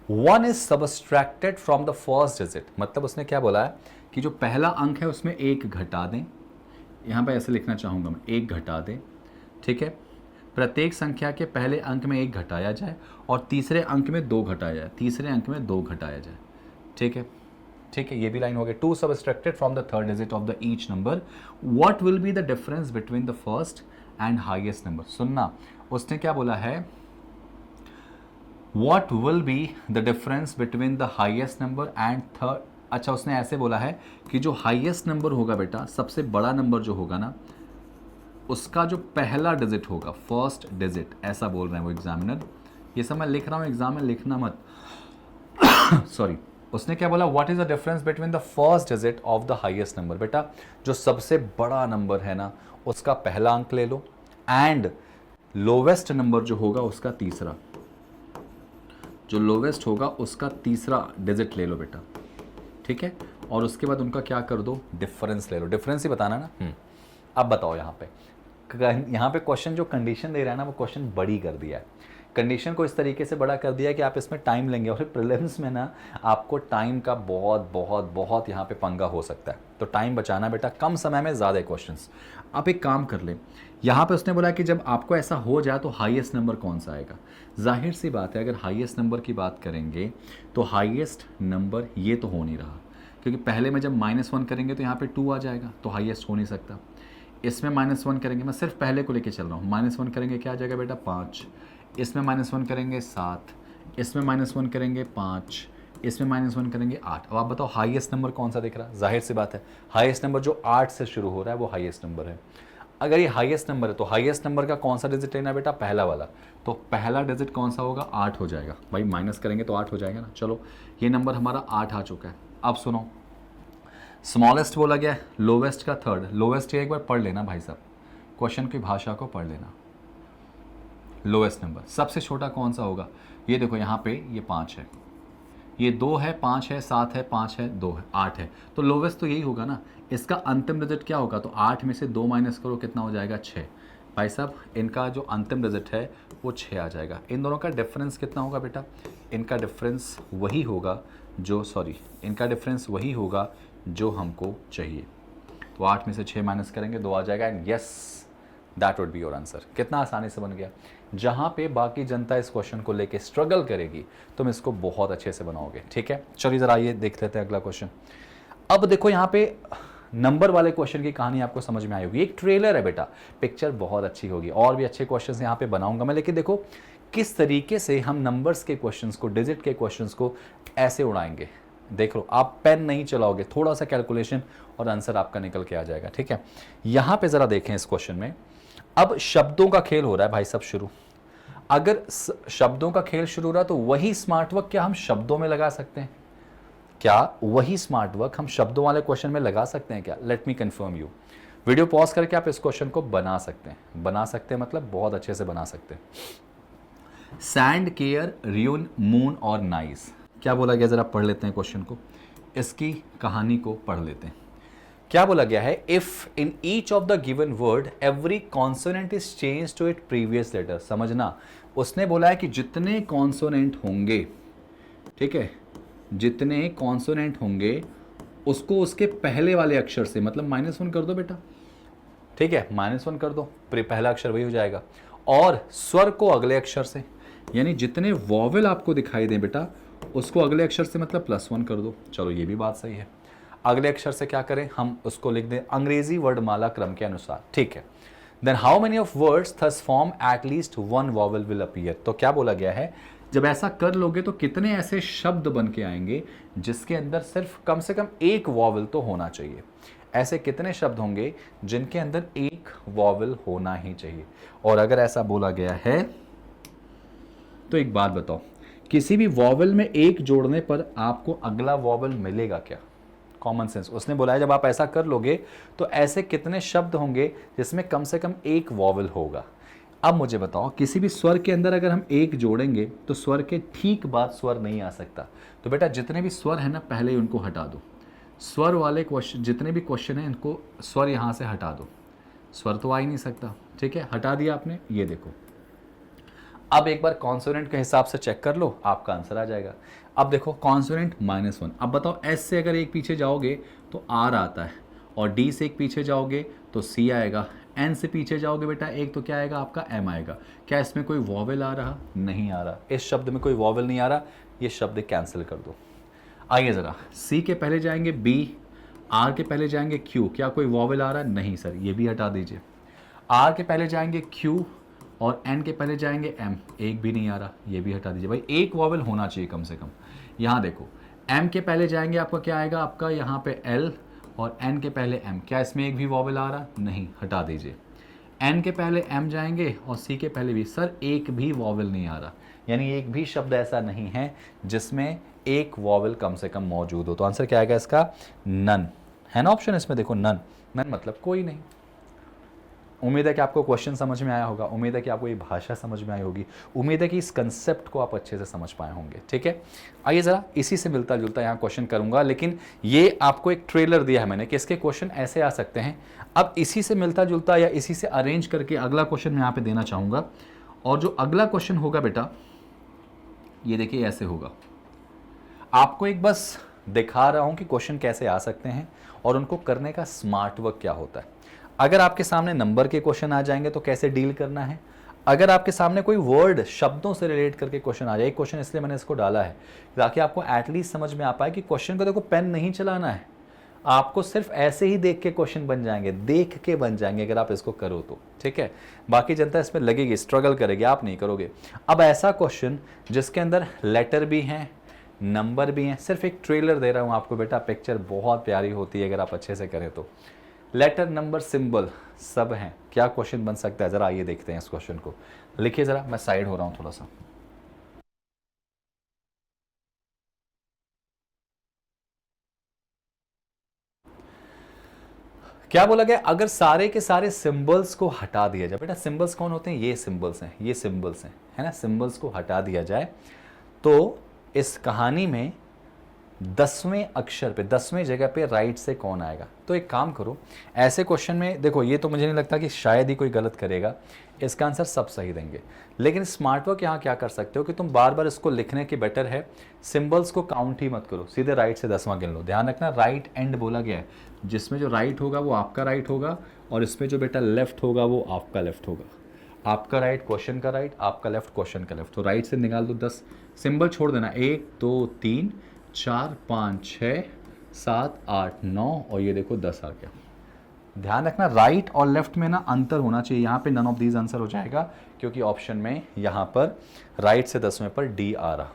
1 is subtracted from the first digit, मतलब उसने क्या बोला है कि जो पहला अंक है उसमें 1 घटा दें। यहाँ पे ऐसे लिखना चाहूँगा मैं, 1 घटा दें, ठीक है। प्रत्येक संख्या के पहले अंक में 1 घटाया जाए और तीसरे अंक में 2 घटाया जाए, तीसरे अंक में 2 घटाया जाए, ठीक है। ठीक है, ये भी लाइन हो गई। 2 subtracted from the third digit of the each number, what will be the difference between the first and highest number. सुनना, उसने क्या बोला है, what will be the difference between the highest number and third. अच्छा, उसने ऐसे बोला है कि जो हाईएस्ट नंबर होगा बेटा, सबसे बड़ा नंबर जो होगा ना, उसका जो पहला डिजिट होगा, फर्स्ट डिजिट, ऐसा बोल रहे हैं वो एग्जामिनर। ये सब मैं लिख रहा हूँ, एग्जाम में लिखना मत सॉरी। उसने क्या बोला, what is the difference between the first digit of the highest number. बेटा जो सबसे बड़ा नंबर है ना, उसका पहला अंक ले लो, एंड लोवेस्ट नंबर जो होगा उसका तीसरा, जो लोवेस्ट होगा उसका तीसरा डिजिट ले लो बेटा, ठीक है। और उसके बाद उनका क्या कर दो, डिफरेंस ले लो। डिफरेंस ही बताना ना। अब बताओ, यहाँ पे क्वेश्चन जो कंडीशन दे रहा है ना, वो क्वेश्चन बड़ी कर दिया है। कंडीशन को इस तरीके से बड़ा कर दिया है कि आप इसमें टाइम लेंगे, और फिर प्रीलिम्स में ना आपको टाइम का बहुत बहुत बहुत यहाँ पे पंगा हो सकता है। तो टाइम बचाना बेटा, कम समय में ज़्यादा क्वेश्चंस। आप एक काम कर लें, यहाँ पे उसने बोला कि जब आपको ऐसा हो जाए तो हाईएस्ट नंबर कौन सा आएगा। जाहिर सी बात है, अगर हाईएस्ट नंबर की बात करेंगे तो हाईएस्ट नंबर ये तो हो नहीं रहा, क्योंकि पहले में जब -1 करेंगे तो यहाँ पे 2 आ जाएगा, तो हाईएस्ट हो नहीं सकता। इसमें -1 करेंगे, मैं सिर्फ पहले को लेके चल रहा हूँ, -1 करेंगे क्या आ जाएगा बेटा 5, इसमें -1 करेंगे 7, इसमें -1 करेंगे 5, इसमें -1 करेंगे 8। अब आप बताओ हाईएस्ट नंबर कौन सा दिख रहा है? जाहिर सी बात है हाईएस्ट नंबर जो 8 से शुरू हो रहा है वो हाईएस्ट नंबर है। अगर ये हाईएस्ट नंबर है तो हाईएस्ट नंबर का कौन सा डिजिट लेना है बेटा? पहला वाला। तो पहला डिजिट कौन सा होगा? 8 हो जाएगा भाई, माइनस करेंगे तो 8 हो जाएगा ना। चलो ये नंबर हमारा 8 आ चुका है। अब सुनो, स्मॉलेस्ट बोला गया है, लोवेस्ट का थर्ड। लोवेस्ट ये एक बार पढ़ लेना भाई साहब, क्वेश्चन की भाषा को पढ़ लेना। लोवेस्ट नंबर सबसे छोटा कौन सा होगा? ये देखो यहाँ पे ये 5 है, ये 2 है, 5 है, 7 है, 5 है, 2 है, 8 है, तो लोवेस्ट तो यही होगा ना। इसका अंतिम डिजिट क्या होगा? तो 8 में से 2 माइनस करो, कितना हो जाएगा? 6। भाई साहब इनका जो अंतिम डिजिट है वो 6 आ जाएगा। इन दोनों का डिफरेंस कितना होगा बेटा? इनका डिफरेंस वही होगा जो इनका डिफरेंस वही होगा जो हमको चाहिए। तो 8 में से 6 माइनस करेंगे, 2 आ जाएगा, and yes that would be your answer. कितना आसानी से बन गया। जहाँ पे बाकी जनता इस क्वेश्चन को लेके स्ट्रगल करेगी तुम इसको बहुत अच्छे से बनाओगे। ठीक है, चलिए जरा ये देख लेते हैं अगला क्वेश्चन। अब देखो यहाँ पे नंबर वाले क्वेश्चन की कहानी आपको समझ में आई होगी। एक ट्रेलर है बेटा, पिक्चर बहुत अच्छी होगी, और भी अच्छे क्वेश्चंस यहाँ पे बनाऊंगा मैं, लेकिन देखो किस तरीके से हम नंबर्स के क्वेश्चंस को, डिजिट के क्वेश्चंस को ऐसे उड़ाएंगे। देख लो, आप पेन नहीं चलाओगे, थोड़ा सा कैलकुलेशन और आंसर आपका निकल के आ जाएगा। ठीक है, यहाँ पे जरा देखें इस क्वेश्चन में। अब शब्दों का खेल हो रहा है भाई साहब शुरू। अगर शब्दों का खेल शुरू हो रहा है तो वही स्मार्ट वर्क क्या हम शब्दों में लगा सकते हैं? क्या वही स्मार्ट वर्क हम शब्दों वाले क्वेश्चन में लगा सकते हैं क्या? Let me confirm you. Video pause करके आप इस क्वेश्चन को बना सकते हैं। बना सकते हैं मतलब बहुत अच्छे से बना सकते हैं। सैंड, केयर, रियून, मून और नाइस, क्या बोला गया? जरा पढ़ लेते हैं क्वेश्चन को, इसकी कहानी को पढ़ लेते हैं। क्या बोला गया है? If in each of the given word every consonant is change to it previous letter. समझना, उसने बोला है कि जितने कॉन्सोनेंट होंगे, ठीक है, जितने कॉन्सोनेंट होंगे उसको उसके पहले वाले अक्षर से, मतलब -1 कर दो बेटा। ठीक है, -1 कर दो, पहला अक्षर वही हो जाएगा, और स्वर को अगले अक्षर से, यानी जितने वॉवेल आपको दिखाई दें बेटा उसको अगले अक्षर से मतलब +1 कर दो। चलो ये भी बात सही है। अगले अक्षर से क्या करें? हम उसको लिख दें अंग्रेजी वर्णमाला क्रम के अनुसार। ठीक है, then how many of words thus form at least 1 vowel will appear. तो क्या बोला गया है? जब ऐसा कर लोगे तो कितने ऐसे शब्द बन के आएंगे जिसके अंदर सिर्फ कम से कम एक वॉवेल तो होना चाहिए। ऐसे कितने शब्द होंगे जिनके अंदर एक वॉवेल होना ही चाहिए? और अगर ऐसा बोला गया है तो एक बात बताओ, किसी भी वॉवेल में एक जोड़ने पर आपको अगला वॉवेल मिलेगा क्या? Common sense. उसने बोला है जब आप ऐसा कर लोगे तो ऐसे कितने शब्द होंगे जिसमें कम से कम एक वॉवेल होगा। अब मुझे बताओ, किसी भी स्वर के अंदर अगर हम एक जोड़ेंगे तो स्वर के ठीक बाद स्वर नहीं आ सकता। तो बेटा जितने भी स्वर हैं ना, पहले ही उनको हटा दो। स्वर वाले क्वेश्चन, जितने भी क्वेश्चन हैं इनको स्वर यहाँ से हटा दो। स्वर तो आ ही नहीं सकता। ठीक है, हटा दिया आपने। ये देखो, अब एक बार कॉन्सोनेंट के हिसाब से चेक कर लो, आपका आंसर आ जाएगा। अब देखो कॉन्सोनेंट -1। अब बताओ एस से अगर एक पीछे जाओगे तो आर आता है, और डी से एक पीछे जाओगे तो सी आएगा, एन से पीछे जाओगे बेटा एक तो क्या आएगा? आपका एम आएगा। क्या इसमें कोई वॉवेल आ रहा? नहीं आ रहा। इस शब्द में कोई वॉवेल नहीं आ रहा, ये शब्द कैंसिल कर दो। आइए ज़रा, सी के पहले जाएंगे बी, आर के पहले जाएंगे क्यू, क्या कोई वॉवेल आ रहा? नहीं सर, ये भी हटा दीजिए। आर के पहले जाएंगे क्यू और एन के पहले जाएंगे एम, एक भी नहीं आ रहा, ये भी हटा दीजिए। भाई एक वॉवेल होना चाहिए कम से कम। यहाँ देखो, एम के पहले जाएंगे आपका क्या आएगा? आपका यहाँ पे एल, और एन के पहले एम, क्या इसमें एक भी वॉवेल आ रहा? नहीं, हटा दीजिए। एन के पहले एम जाएंगे और सी के पहले भी, सर एक भी वॉवेल नहीं आ रहा, यानी एक भी शब्द ऐसा नहीं है जिसमें एक वॉवेल कम से कम मौजूद हो। तो आंसर क्या आएगा इसका? नन है ना ऑप्शन इसमें। देखो नन, नन मतलब कोई नहीं। उम्मीद है कि आपको क्वेश्चन समझ में आया होगा, उम्मीद है कि आपको ये भाषा समझ में आई होगी, उम्मीद है कि इस कंसेप्ट को आप अच्छे से समझ पाए होंगे। ठीक है, आइए ज़रा इसी से मिलता जुलता यहाँ क्वेश्चन करूँगा, लेकिन ये आपको एक ट्रेलर दिया है मैंने कि इसके क्वेश्चन ऐसे आ सकते हैं। अब इसी से मिलता जुलता या इसी से अरेंज करके अगला क्वेश्चन मैं यहाँ पर देना चाहूँगा, और जो अगला क्वेश्चन होगा बेटा ये देखिए ऐसे होगा। आपको एक बस दिखा रहा हूँ कि क्वेश्चन कैसे आ सकते हैं और उनको करने का स्मार्ट वर्क क्या होता है। अगर आपके सामने नंबर के क्वेश्चन आ जाएंगे तो कैसे डील करना है, अगर आपके सामने कोई वर्ड शब्दों से रिलेट करके क्वेश्चन आ जाए, एक क्वेश्चन इसलिए मैंने इसको डाला है ताकि आपको एटलीस्ट समझ में आ पाए कि क्वेश्चन को देखो पेन नहीं चलाना है, आपको सिर्फ ऐसे ही देख के क्वेश्चन बन जाएंगे, देख के बन जाएंगे अगर आप इसको करो तो, ठीक है। बाकी जनता इसमें लगेगी, स्ट्रगल करेगी, आप नहीं करोगे। अब ऐसा क्वेश्चन जिसके अंदर लेटर भी हैं, नंबर भी हैं, सिर्फ एक ट्रेलर दे रहा हूं आपको बेटा, पिक्चर बहुत प्यारी होती है अगर आप अच्छे से करें तो। लेटर, नंबर, सिंबल सब हैं, क्या क्वेश्चन बन सकता है, जरा आइए देखते हैं इस क्वेश्चन को। लिखिए जरा, मैं साइड हो रहा हूं थोड़ा सा। क्या बोला गया, अगर सारे के सारे सिंबल्स को हटा दिया जाए, बेटा सिंबल्स कौन होते हैं, ये सिंबल्स हैं, ये सिंबल्स हैं, है ना, सिंबल्स को हटा दिया जाए तो इस कहानी में 10वें अक्षर पे, 10वें जगह पे राइट से कौन आएगा। तो एक काम करो, ऐसे क्वेश्चन में देखो, ये तो मुझे नहीं लगता कि शायद ही कोई गलत करेगा, इसका आंसर सब सही देंगे। लेकिन स्मार्ट वर्क यहाँ क्या कर सकते हो कि तुम बार बार इसको लिखने के बेटर है सिंबल्स को काउंट ही मत करो, सीधे राइट से 10वां गिन लो। ध्यान रखना, राइट एंड बोला गया है, जिसमें जो राइट होगा वो आपका राइट होगा, और इसमें जो बेटा लेफ्ट होगा वो आपका लेफ्ट होगा। आपका राइट क्वेश्चन का राइट, आपका लेफ्ट क्वेश्चन का लेफ्ट, तो राइट से निकाल दो 10, सिंबल छोड़ देना, 1 2 3 4 5 6 7 8 9, और ये देखो 10 आ गया। ध्यान रखना, राइट और लेफ्ट में ना अंतर होना चाहिए, यहाँ पे नन ऑफ दीज आंसर हो जाएगा, क्योंकि ऑप्शन में यहाँ पर राइट से 10वें पर डी आ रहा।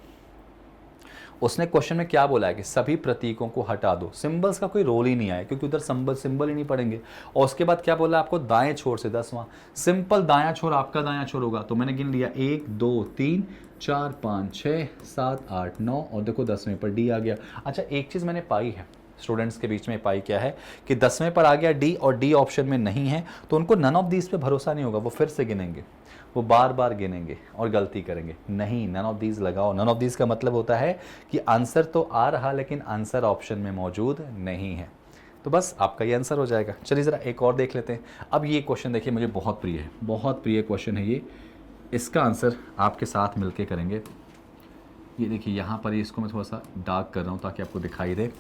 उसने क्वेश्चन में क्या बोला है कि सभी प्रतीकों को हटा दो, सिंबल्स का कोई रोल ही नहीं आया क्योंकि उधर सिंबल ही नहीं पढ़ेंगे। और उसके बाद क्या बोला आपको, दाएं छोर से 10वां, सिंपल दायां छोर आपका दायां छोर होगा, तो मैंने गिन लिया 1 2 3 4 5 6 7 8 9, और देखो 10वें पर डी आ गया। अच्छा, एक चीज़ मैंने पाई है स्टूडेंट्स के बीच में पाई, क्या है कि 10वें पर आ गया डी और डी ऑप्शन में नहीं है, तो उनको नन ऑफ दीज पे भरोसा नहीं होगा, वो फिर से गिनेंगे, वो बार बार गिनेंगे और गलती करेंगे। नहीं, नन ऑफ दीज लगाओ। नन ऑफ दीज का मतलब होता है कि आंसर तो आ रहा लेकिन आंसर ऑप्शन में मौजूद नहीं है, तो बस आपका ये आंसर हो जाएगा। चलिए ज़रा एक और देख लेते हैं। अब ये क्वेश्चन देखिए, मुझे बहुत प्रिय है, बहुत प्रिय क्वेश्चन है ये, इसका आंसर आपके साथ मिलके करेंगे। ये देखिए यहाँ पर, इसको मैं थोड़ा सा डार्क कर रहा हूँ ताकि आपको दिखाई दे।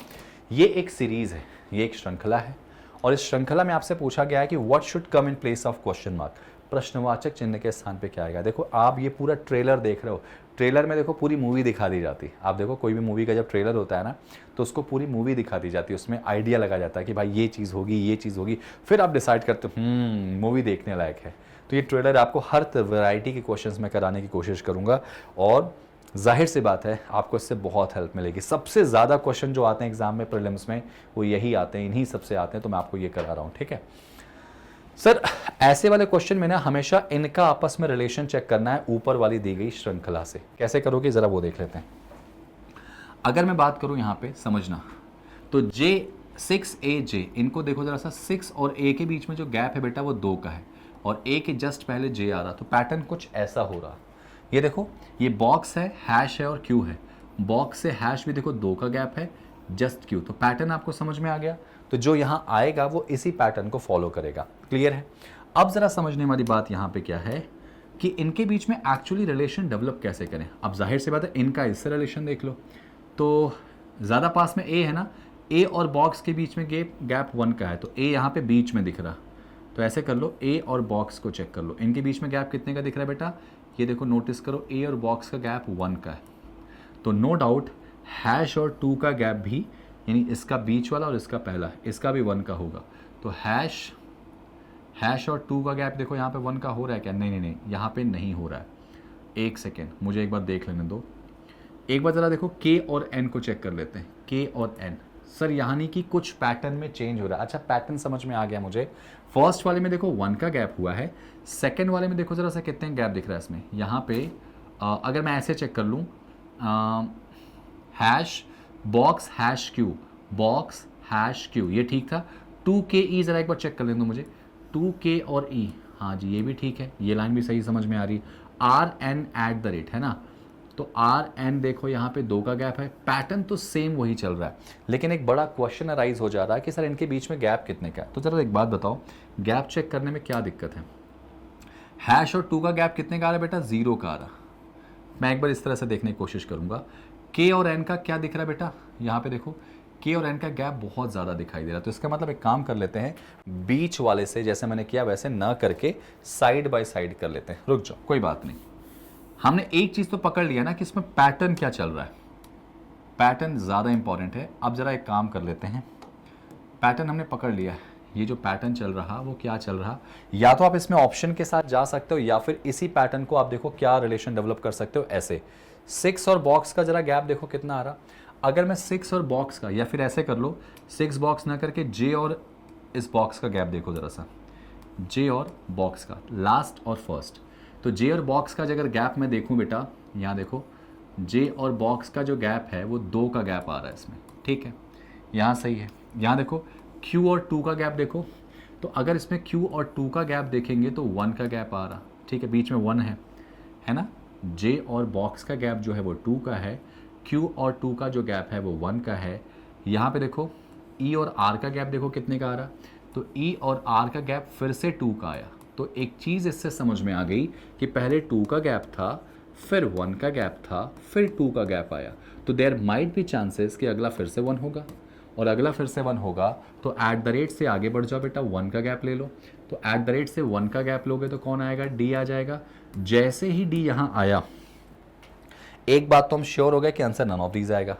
ये एक सीरीज़ है, ये एक श्रृंखला है, और इस श्रृंखला में आपसे पूछा गया है कि what should come in place of question mark, प्रश्नवाचक चिन्ह के स्थान पे क्या आएगा। देखो आप ये पूरा ट्रेलर देख रहे हो, ट्रेलर में देखो पूरी मूवी दिखा दी जाती है। आप देखो कोई भी मूवी का जब ट्रेलर होता है ना, तो उसको पूरी मूवी दिखा दी जाती है, उसमें आइडिया लगा जाता है कि भाई ये चीज़ होगी, ये चीज़ होगी, फिर आप डिसाइड करते हो मूवी देखने लायक है। तो ये ट्रेलर आपको हर वैरायटी के क्वेश्चंस में कराने की कोशिश करूँगा, और जाहिर सी बात है आपको इससे बहुत हेल्प मिलेगी। सबसे ज़्यादा क्वेश्चन जो आते हैं एग्जाम में, प्रीलिम्स में, वो यही आते हैं, इन्हीं सबसे आते हैं, तो मैं आपको ये करा रहा हूँ, ठीक है सर। ऐसे वाले क्वेश्चन में ना हमेशा इनका आपस में रिलेशन चेक करना है ऊपर वाली दी गई श्रृंखला से। कैसे करोगे ज़रा वो देख लेते हैं। अगर मैं बात करूँ यहाँ पे समझना, तो J6AJ, इनको देखो जरा सा, 6 और A के बीच में जो गैप है बेटा वो 2 का है, और A के जस्ट पहले J आ रहा, तो पैटर्न कुछ ऐसा हो रहा। ये देखो, ये बॉक्स है, हैश है और क्यू है, बॉक्स से हैश भी देखो 2 का गैप है, जस्ट क्यू, तो पैटर्न आपको समझ में आ गया। तो जो यहाँ आएगा वो इसी पैटर्न को फॉलो करेगा। क्लियर है। अब ज़रा समझने वाली बात यहाँ पे क्या है कि इनके बीच में एक्चुअली रिलेशन डेवलप कैसे करें। अब जाहिर सी बात है, इनका इससे रिलेशन देख लो, तो ज़्यादा पास में ए है ना, ए और बॉक्स के बीच में गैप 1 का है, तो ए यहाँ पे बीच में दिख रहा, तो ऐसे कर लो, ए और बॉक्स को चेक कर लो, इनके बीच में गैप कितने का दिख रहा है बेटा, ये देखो नोटिस करो, ए और बॉक्स का गैप 1 का है, तो नो डाउट हैश और 2 का गैप भी, यानी इसका बीच वाला और इसका पहला, इसका भी 1 का होगा, तो हैश और 2 का गैप देखो यहाँ पे 1 का हो रहा है क्या, नहीं, यहाँ पे नहीं हो रहा है। एक सेकेंड, मुझे एक बार देख लेने दो, एक बार ज़रा देखो के और एन को चेक कर लेते हैं, के और एन, सर यानी कि कुछ पैटर्न में चेंज हो रहा है। अच्छा, पैटर्न समझ में आ गया मुझे। फर्स्ट वाले में देखो 1 का गैप हुआ है, सेकेंड वाले में देखो ज़रा सा कितने गैप दिख रहा है इसमें, यहाँ पे अगर मैं ऐसे चेक कर लूँ, hash box hash Q, box hash Q, ये ठीक था। 2KE ज़रा एक बार चेक कर लें दो मुझे, 2K और E, हाँ जी ये भी ठीक है, ये लाइन भी सही समझ में आ रही। RN@, है ना, तो RN देखो यहाँ पे 2 का गैप है, पैटर्न तो सेम वही चल रहा है, लेकिन एक बड़ा क्वेश्चन अराइज हो जा रहा है कि सर इनके बीच में गैप कितने का है। तो ज़रा एक बात बताओ, गैप चेक करने में क्या दिक्कत है। हैश और 2 का गैप कितने का आ रहा है बेटा, 0 का आ रहा। मैं एक बार इस तरह से देखने की कोशिश करूँगा, K और N का क्या दिख रहा है बेटा, यहाँ पे देखो, के और एन का गैप बहुत ज़्यादा दिखाई दे रहा है, तो इसका मतलब एक काम कर लेते हैं, बीच वाले से जैसे मैंने किया वैसे ना करके साइड बाय साइड कर लेते हैं। रुक जाओ, कोई बात नहीं। हमने एक चीज़ तो पकड़ लिया ना कि इसमें पैटर्न क्या चल रहा है, पैटर्न ज़्यादा इंपॉर्टेंट है। अब ज़रा एक काम कर लेते हैं, पैटर्न हमने पकड़ लिया है, ये जो पैटर्न चल रहा वो क्या चल रहा, या तो आप इसमें ऑप्शन के साथ जा सकते हो या फिर इसी पैटर्न को आप देखो क्या रिलेशन डेवलप कर सकते हो। ऐसे 6 और बॉक्स का जरा गैप देखो कितना आ रहा। अगर मैं 6 और बॉक्स का, या फिर ऐसे कर लो 6 बॉक्स ना करके जे और इस बॉक्स का गैप देखो ज़रा सा, जे और बॉक्स का लास्ट और फर्स्ट। तो जे और बॉक्स का अगर गैप मैं देखूं बेटा, यहाँ देखो जे और बॉक्स का जो गैप है वो 2 का गैप आ रहा है इसमें, ठीक है, यहाँ सही है। यहाँ देखो Q और 2 का गैप देखो, तो अगर इसमें Q और 2 का गैप देखेंगे तो 1 का गैप आ रहा, ठीक है, बीच में 1 है ना। J और बॉक्स का गैप जो है वो 2 का है, Q और 2 का जो गैप है वो 1 का है। यहाँ पे देखो E और R का गैप देखो कितने का आ रहा, तो E और R का गैप फिर से 2 का आया। तो एक चीज़ इससे समझ में आ गई कि पहले 2 का गैप था, फिर 1 का गैप था, फिर 2 का गैप आया, तो देयर माइट बी चांसेस कि अगला फिर से 1 होगा, और अगला फिर से 1 होगा तो एट द रेट से आगे बढ़ जाओ बेटा, 1 का गैप ले लो। तो एट द रेट से 1 का गैप लोगे तो कौन आएगा, डी आ जाएगा। जैसे ही डी यहाँ आया, एक बात तो हम श्योर हो गए कि आंसर नन ऑफ दीज आएगा,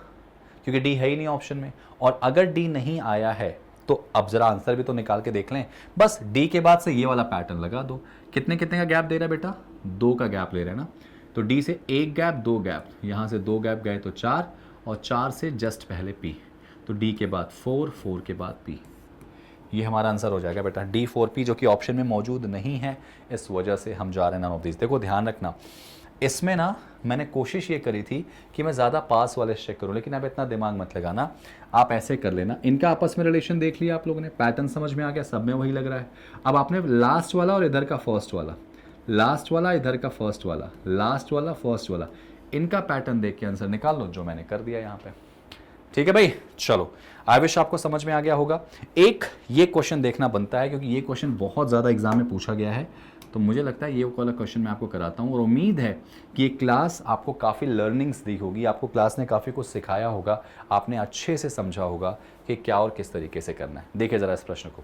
क्योंकि डी है ही नहीं ऑप्शन में। और अगर डी नहीं आया है तो अब जरा आंसर भी तो निकाल के देख लें। बस डी के बाद से ये वाला पैटर्न लगा दो। कितने कितने का गैप दे रहा है बेटा, 2 का गैप ले रहा है ना, तो डी से 1 गैप 2 गैप, यहाँ से 2 गैप गए तो 4, और 4 से जस्ट पहले पी, तो डी के बाद 4, 4 के बाद पी, ये हमारा आंसर हो जाएगा बेटा डी 4P, जो कि ऑप्शन में मौजूद नहीं है, इस वजह से हम जा रहे हैं नन ऑफ दीज। देखो ध्यान रखना, इसमें ना मैंने कोशिश ये करी थी कि मैं ज़्यादा पास वाले चेक करूं, लेकिन आप इतना दिमाग मत लगाना, आप ऐसे कर लेना। इनका आपस में रिलेशन देख लिया आप लोगों ने, पैटर्न समझ में आ गया, सब में वही लग रहा है। अब आपने लास्ट वाला और इधर का फर्स्ट वाला, लास्ट वाला इधर का फर्स्ट वाला, लास्ट वाला फर्स्ट वाला, इनका पैटर्न देख के आंसर निकाल लो, जो मैंने कर दिया यहाँ पे। ठीक है भाई, चलो आई विश आपको समझ में आ गया होगा। एक ये क्वेश्चन देखना बनता है, क्योंकि ये क्वेश्चन बहुत ज़्यादा एग्जाम में पूछा गया है, तो मुझे लगता है ये वाला क्वेश्चन मैं आपको कराता हूँ, और उम्मीद है कि ये क्लास आपको काफ़ी लर्निंग्स दी होगी, आपको क्लास ने काफ़ी कुछ सिखाया होगा, आपने अच्छे से समझा होगा कि क्या और किस तरीके से करना है। देखिए ज़रा इस प्रश्न को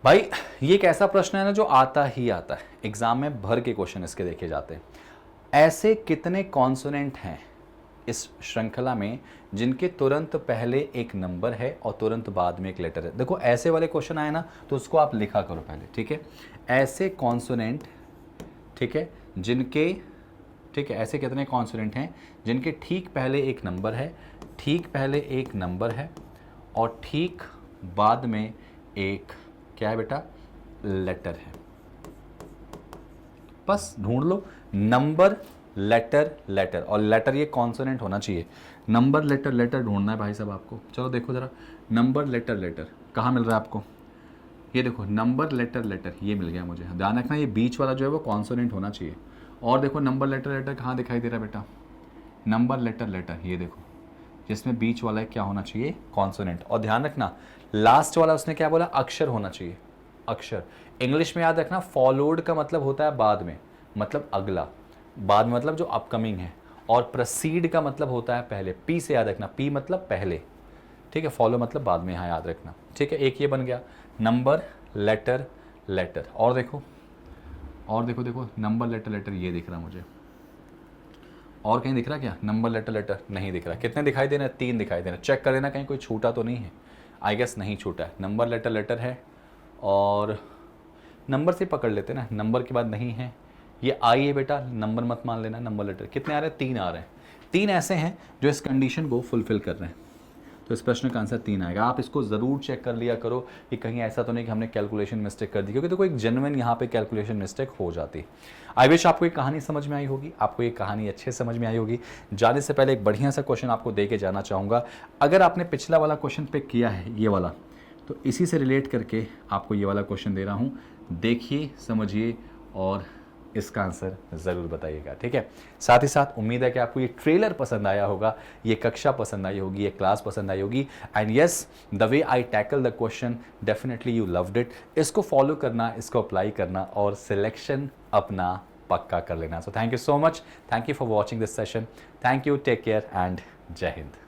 भाई, ये एक ऐसा प्रश्न है ना जो आता ही आता है, एग्जाम में भर के क्वेश्चन इसके देखे जाते हैं। ऐसे कितने कॉन्सोनेंट हैं इस श्रृंखला में जिनके तुरंत पहले एक नंबर है और तुरंत बाद में एक लेटर है। देखो ऐसे वाले क्वेश्चन आए ना तो उसको आप लिखा करो पहले, ठीक है। ऐसे कॉन्सोनेंट, ठीक है, जिनके, ठीक है, ऐसे कितने कॉन्सोनेंट हैं जिनके ठीक पहले एक नंबर है, ठीक पहले एक नंबर है, और ठीक बाद में एक क्या है बेटा, लेटर है। बस ढूंढ लो नंबर, लेटर, लेटर, और लेटर ये कॉन्सोनेंट होना चाहिए। नंबर, लेटर, लेटर ढूंढना है भाई साहब आपको। चलो देखो ज़रा, नंबर, लेटर, लेटर कहाँ मिल रहा है आपको, ये देखो नंबर, लेटर, लेटर, ये मिल गया मुझे। ध्यान रखना ये बीच वाला जो है वो कॉन्सोनेंट होना चाहिए। और देखो नंबर, लेटर, लेटर कहाँ दिखाई दे रहा है बेटा, नंबर, लेटर, लेटर, ये देखो, जिसमें बीच वाला क्या होना चाहिए, कॉन्सोनेंट। और ध्यान रखना लास्ट वाला उसने क्या बोला, अक्षर होना चाहिए, अक्षर। इंग्लिश में याद रखना फॉलोड का मतलब होता है बाद में, मतलब अगला, बाद में मतलब जो अपकमिंग है, और प्रोसीड का मतलब होता है पहले। पी से याद रखना, पी मतलब पहले, ठीक है, फॉलो मतलब बाद में, यहाँ याद रखना, ठीक है। एक ये बन गया नंबर, लेटर, लेटर। और देखो, और देखो, देखो नंबर, लेटर, लेटर, ये दिख रहा मुझे, और कहीं दिख रहा क्या, नंबर, लेटर, लेटर नहीं दिख रहा। कितने दिखाई दे रहे हैं, 3 दिखाई दे रहे हैं। चेक कर लेना कहीं कोई छूटा तो नहीं है, आई गेस नहीं छूटा है। नंबर, लेटर, लेटर है, और नंबर से पकड़ लेते ना, नंबर के बाद नहीं है, ये आई है बेटा, नंबर मत मान लेना, नंबर, लेटर। कितने आ रहे हैं, 3 आ रहे हैं। 3 ऐसे हैं जो इस कंडीशन को फुलफिल कर रहे हैं, तो इस प्रश्न का आंसर 3 आएगा। आप इसको ज़रूर चेक कर लिया करो कि कहीं ऐसा तो नहीं कि हमने कैलकुलेशन मिस्टेक कर दी, क्योंकि देखो एक जेन्युइन यहाँ पे कैलकुलेशन मिस्टेक हो जाती है। आई विश आपको ये कहानी समझ में आई होगी, आपको ये कहानी अच्छे समझ में आई होगी। जाने से पहले एक बढ़िया सा क्वेश्चन आपको दे के जाना चाहूँगा। अगर आपने पिछला वाला क्वेश्चन पिक किया है, ये वाला, तो इसी से रिलेट करके आपको ये वाला क्वेश्चन दे रहा हूँ, देखिए, समझिए और इसका आंसर ज़रूर बताइएगा, ठीक है। साथ ही साथ उम्मीद है कि आपको ये ट्रेलर पसंद आया होगा, ये कक्षा पसंद आई होगी, ये क्लास पसंद आई होगी, and yes, the way I tackle the question definitely you loved it. इसको फॉलो करना, इसको अप्लाई करना और सिलेक्शन अपना पक्का कर लेना। So thank you so much, thank you for watching this session, thank you, take care and जय हिंद।